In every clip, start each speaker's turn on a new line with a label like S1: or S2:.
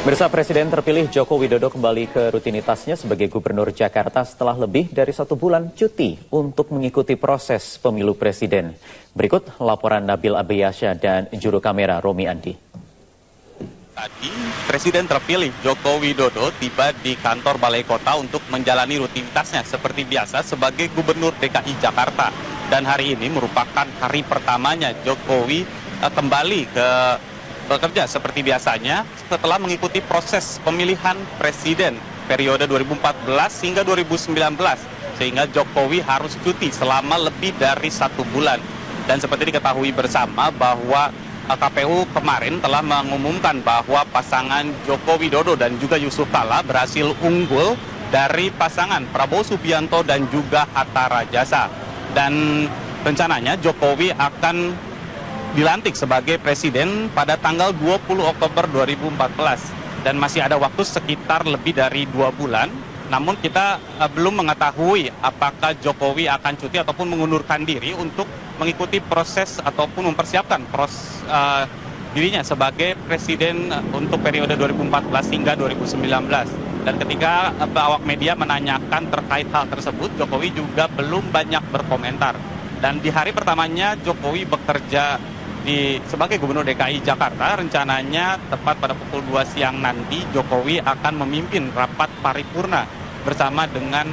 S1: Pemirsa, Presiden terpilih Joko Widodo kembali ke rutinitasnya sebagai Gubernur Jakarta setelah lebih dari 1 bulan cuti untuk mengikuti proses pemilu presiden. Berikut laporan Nabil Abiyasya dan juru kamera Romi Andi.
S2: Tadi, Presiden terpilih Joko Widodo tiba di kantor Balai Kota untuk menjalani rutinitasnya seperti biasa sebagai Gubernur DKI Jakarta. Dan hari ini merupakan hari pertamanya Jokowi kembali ke bekerja seperti biasanya setelah mengikuti proses pemilihan presiden periode 2014 hingga 2019, sehingga Jokowi harus cuti selama lebih dari 1 bulan. Dan seperti diketahui bersama bahwa KPU kemarin telah mengumumkan bahwa pasangan Joko Widodo dan juga Yusuf Kala berhasil unggul dari pasangan Prabowo Subianto dan juga Hatta Rajasa. Dan rencananya Jokowi akan dilantik sebagai presiden pada tanggal 20 Oktober 2014 dan masih ada waktu sekitar lebih dari 2 bulan. Namun kita belum mengetahui apakah Jokowi akan cuti ataupun mengundurkan diri untuk mengikuti proses ataupun mempersiapkan dirinya sebagai presiden untuk periode 2014 hingga 2019. Dan ketika awak media menanyakan terkait hal tersebut, Jokowi juga belum banyak berkomentar. Dan di hari pertamanya Jokowi bekerja sebagai Gubernur DKI Jakarta, rencananya tepat pada pukul 2 siang nanti Jokowi akan memimpin rapat paripurna bersama dengan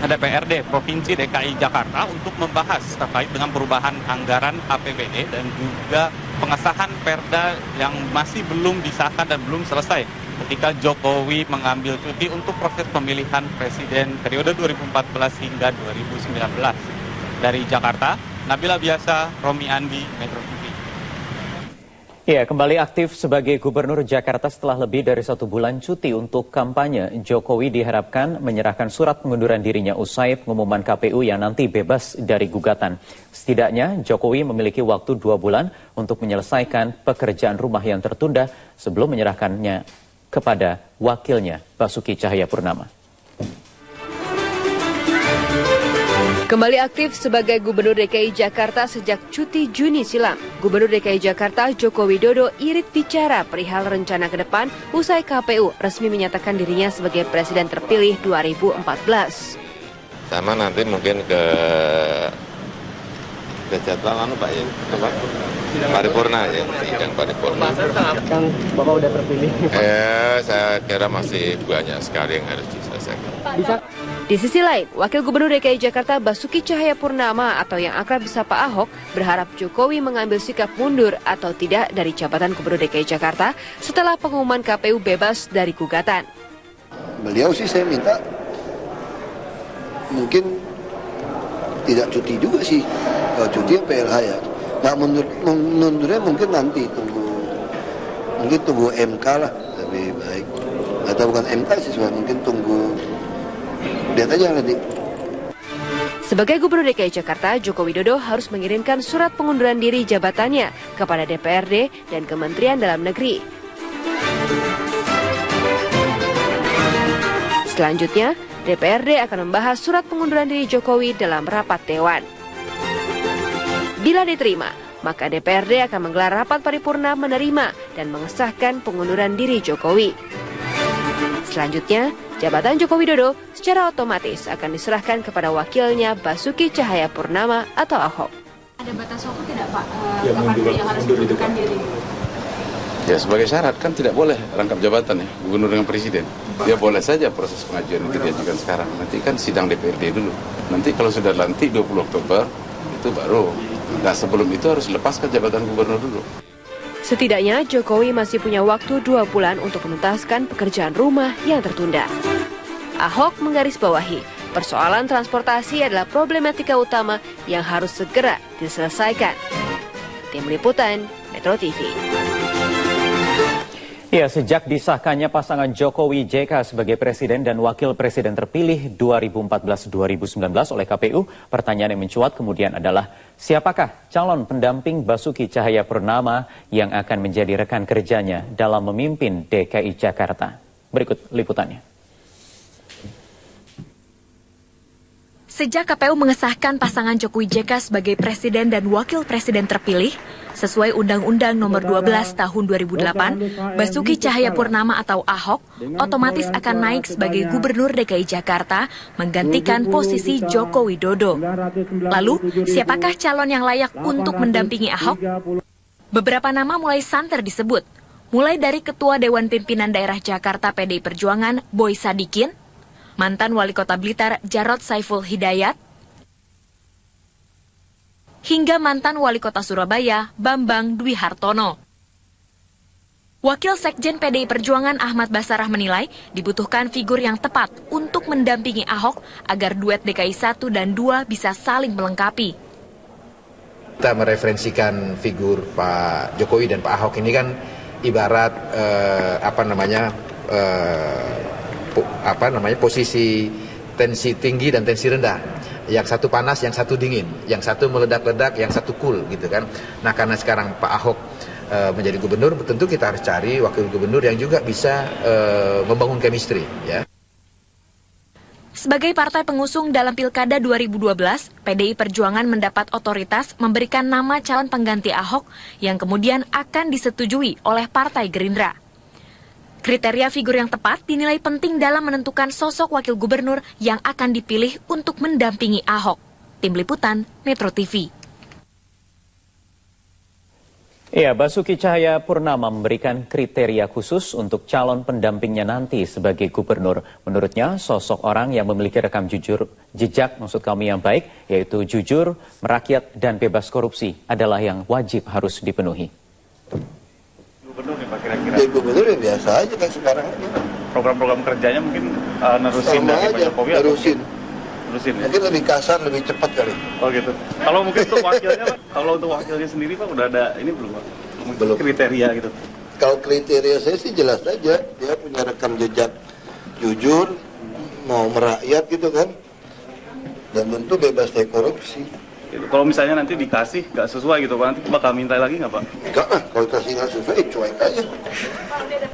S2: DPRD Provinsi DKI Jakarta untuk membahas terkait dengan perubahan anggaran APBD dan juga pengesahan perda yang masih belum disahkan dan belum selesai ketika Jokowi mengambil cuti untuk proses pemilihan presiden periode 2014 hingga 2019. Dari Jakarta, Nabil Abiyasya, Romi Andi, Metro TV.
S1: Ya, kembali aktif sebagai Gubernur Jakarta setelah lebih dari 1 bulan cuti untuk kampanye, Jokowi diharapkan menyerahkan surat pengunduran dirinya usai pengumuman KPU yang nanti bebas dari gugatan. Setidaknya, Jokowi memiliki waktu 2 bulan untuk menyelesaikan pekerjaan rumah yang tertunda sebelum menyerahkannya kepada wakilnya, Basuki Cahayapurnama.
S3: Kembali aktif sebagai Gubernur DKI Jakarta sejak cuti Juni silam, Gubernur DKI Jakarta Joko Widodo irit bicara perihal rencana ke depan usai KPU resmi menyatakan dirinya sebagai Presiden terpilih 2014.
S4: Sama nanti mungkin ke jadwal Pak ya, paripurna ya, sidang paripurna.
S5: Kan Bapak udah terpilih.
S4: Saya kira masih banyak sekali yang harus diselesaikan.
S3: Di sisi lain, Wakil Gubernur DKI Jakarta Basuki Cahayapurnama atau yang akrab disapa Ahok berharap Jokowi mengambil sikap mundur atau tidak dari jabatan Gubernur DKI Jakarta setelah pengumuman KPU bebas dari gugatan.
S6: Beliau sih saya minta mungkin tidak cuti juga sih, kalau cuti PLH ya. Nah mundurnya mungkin nanti tunggu MK lah lebih baik. Atau bukan MK sih, mungkin tunggu. Lihat aja nanti.
S3: Sebagai Gubernur DKI Jakarta, Joko Widodo harus mengirimkan surat pengunduran diri jabatannya kepada DPRD dan Kementerian Dalam Negeri. Selanjutnya, DPRD akan membahas surat pengunduran diri Jokowi dalam rapat Dewan. Bila diterima, maka DPRD akan menggelar rapat paripurna menerima dan mengesahkan pengunduran diri Jokowi. Selanjutnya, jabatan Joko Widodo secara otomatis akan diserahkan kepada wakilnya Basuki Cahayapurnama atau Ahok.
S7: Ada batas waktu tidak Pak? Kapan yang harus mengundurkan diri?
S8: Ya sebagai syarat kan tidak boleh rangkap jabatan ya, gubernur dengan presiden. Dia boleh saja proses pengajuan itu diajukan sekarang. Nanti kan sidang DPRD dulu. Nanti kalau sudah lantik 20 Oktober itu baru. Nah sebelum itu harus lepaskan jabatan gubernur dulu.
S3: Setidaknya Jokowi masih punya waktu 2 bulan untuk menuntaskan pekerjaan rumah yang tertunda. Ahok menggarisbawahi, persoalan transportasi adalah problematika utama yang harus segera diselesaikan. Tim Liputan, Metro TV.
S1: Ya, sejak disahkannya pasangan Jokowi JK sebagai Presiden dan Wakil Presiden terpilih 2014-2019 oleh KPU, pertanyaan yang mencuat kemudian adalah siapakah calon pendamping Basuki Cahayapurnama yang akan menjadi rekan kerjanya dalam memimpin DKI Jakarta. Berikut liputannya.
S7: Sejak KPU mengesahkan pasangan Jokowi JK sebagai Presiden dan Wakil Presiden terpilih,
S9: Sesuai Undang-Undang Nomor 12 Tahun 2008, Basuki Cahayapurnama atau Ahok otomatis akan naik sebagai Gubernur DKI Jakarta menggantikan posisi Joko Widodo. Lalu, siapakah calon yang layak untuk mendampingi Ahok? Beberapa nama mulai santer disebut, mulai dari Ketua Dewan Pimpinan Daerah Jakarta PDI Perjuangan Boy Sadikin, mantan Wali Kota Blitar Jarod Saiful Hidayat, hingga mantan Wali Kota Surabaya, Bambang Dwi Hartono. Wakil Sekjen PDI Perjuangan Ahmad Basarah menilai dibutuhkan figur yang tepat untuk mendampingi Ahok agar duet DKI 1 dan 2 bisa saling melengkapi.
S10: Kita mereferensikan figur Pak Jokowi dan Pak Ahok ini kan ibarat posisi tensi tinggi dan tensi rendah. Yang satu panas, yang satu dingin, yang satu meledak-ledak, yang satu cool gitu kan. Nah karena sekarang Pak Ahok menjadi gubernur, tentu kita harus cari wakil gubernur yang juga bisa membangun chemistry ya.
S9: Sebagai partai pengusung dalam Pilkada 2012, PDI Perjuangan mendapat otoritas memberikan nama calon pengganti Ahok yang kemudian akan disetujui oleh Partai Gerindra. Kriteria figur yang tepat dinilai penting dalam menentukan sosok wakil gubernur yang akan dipilih untuk mendampingi Ahok. Tim Liputan, Metro TV.
S1: Ya, Basuki Cahayapurnama memberikan kriteria khusus untuk calon pendampingnya nanti sebagai gubernur. Menurutnya, sosok orang yang memiliki rekam jejak yang baik, yaitu jujur, merakyat, dan bebas korupsi adalah yang wajib harus dipenuhi.
S2: Gubernur nih Pak kira-kira?
S6: Ya gubernur ya biasa aja kayak sekarang aja.
S2: Program-program kerjanya mungkin nerusin
S6: sama
S2: dari Pak
S6: aja,
S2: Jokowi
S6: nerusin.
S2: Nerusin ya?
S6: Mungkin lebih kasar, lebih cepat kali.
S2: Oh gitu. Kalau mungkin untuk wakilnya Pak, kalau untuk wakilnya sendiri Pak udah ada ini belum Pak?
S6: Belum.
S2: Kriteria gitu.
S6: Kalau kriteria saya sih jelas aja, dia punya rekam jejak jujur, mau merakyat gitu kan, dan tentu bebas dari korupsi.
S2: Gitu. Kalau misalnya nanti dikasih nggak sesuai gitu Pak, nanti bakal minta lagi nggak Pak?
S6: Enggak lah, kalau kasih nggak sesuai, cuek aja.